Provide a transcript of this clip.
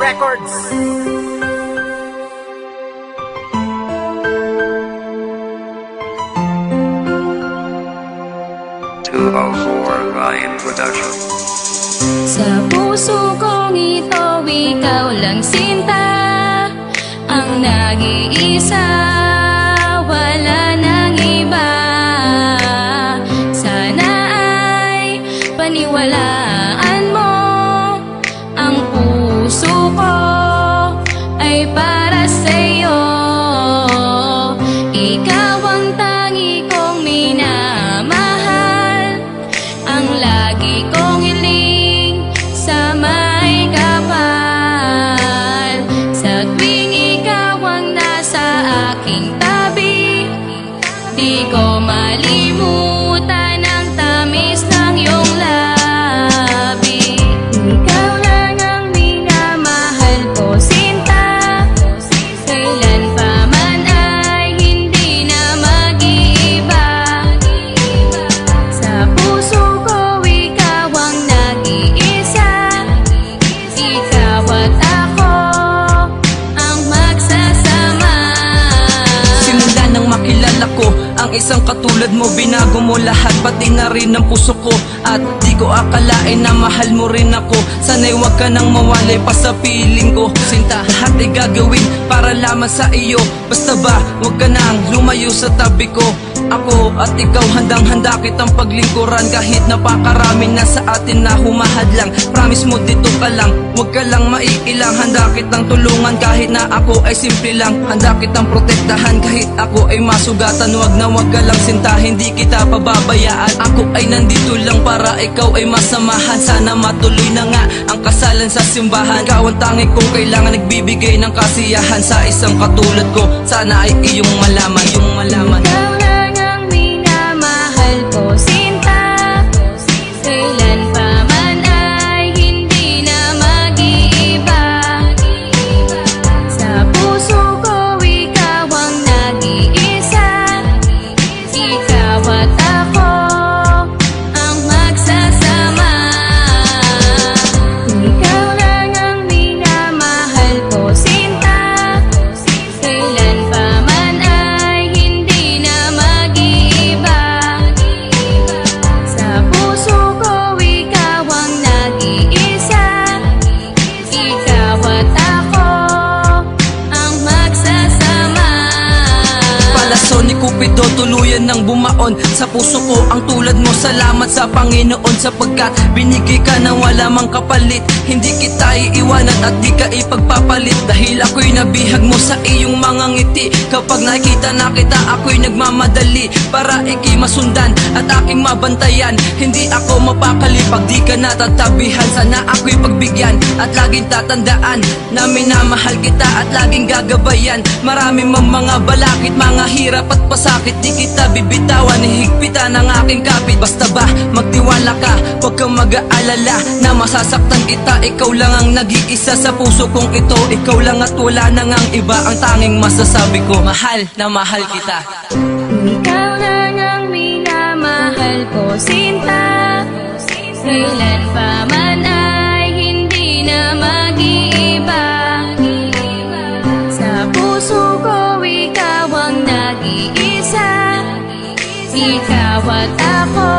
Records. Ryan Production. Sa puso kong ito, ikaw lang sinta, ang nag-iisa, wala nang iba. Sana ay paniwalaan mo, ang puso ko ay para sa'yo. Ikaw ang tangi kong minamahal, ang lagi kong hiling sa may kapal. Sa tuwing ikaw ang nasa aking tabi, di ko malimutan ang tamis ng iyong labi. Ikaw lang ang minamahal ko, sinta, kailan pa man ay hindi na mag-iiba. Sa puso ko ikaw ang nag-iisa, ikaw at ako ang magsasama. Simula nang makilala ko ang isang katulad mo, binago mo lahat, pati na rin ang puso ko. At di ko akalain na mahal mo rin ako. Sana'y wag ka nang mawalay pa sa piling ko, sinta. Lahat ay gagawin para lamang sa iyo. Basta ba, wag ka nang lumayo sa tabi ko. Ako at ikaw handang-handa kitang paglingkuran, kahit napakarami na sa atin na humahadlang. Promise mo dito ka lang, wag ka lang maiilang. Handa kitang tulungan kahit na ako ay simple lang. Handa kitang protektahan kahit ako ay masugatan. Wag na wag ka lang sinta, hindi kita pababayaan. Ako ay nandito lang para ikaw ay masamahan. Sana matuloy na nga ang kasalan sa simbahan. Ikaw ang tangi kong kailangan, nagbibigay ng kasiyahan sa isang katulad ko. Sana ay iyong malaman, iyong malaman. Ikaw lang ang minamahal ko, sinta, kailan pa man ay hindi na mag-iiba. Sa puso ko ikaw ang nag-iisa, ikaw at ako ang magsasama. Ikaw lang ang minamahal ko, sinta, kailan pa man ay hindi na mag-iiba. Sa puso ko ikaw ang nag-iisa, ikaw at ako ang magsasama. Palaso ni Cupido, tuluyan ng bumaon sa puso ko ang tulad mo. Salamat sa Panginoon sapagkat binigay ka na wala mang kapalit. Hindi kita iiwanan at di ka ipagpapalit, dahil ako'y nabihag mo sa iyong mga ngiti. Kapag nakita na kita ako'y nagmamadali para ika'y masundan at aking mabantayan. Hindi ako mapakali pag di ka natatabihan. Sana ako'y pagbigyan at laging tatandaan na minamahal kita at laging gagabayan. Marami mang mga balakid, mga hirap at pasakit, di kita bibitawan, hihigpitan ang aking kapit. Basta ba magtiwala ka, huwag kang mag-aalala na masasaktan kita. Ikaw lang ang nag-iisa sa puso kong ito. Ikaw lang at wala na ngang iba, ang tanging masasabi ko, mahal na mahal kita. Ikaw lang ang minamahal ko, sinta, kailan pa man ay hindi na mag-iiba. Sa puso ko ikaw ang nag-iisa, ikaw at ako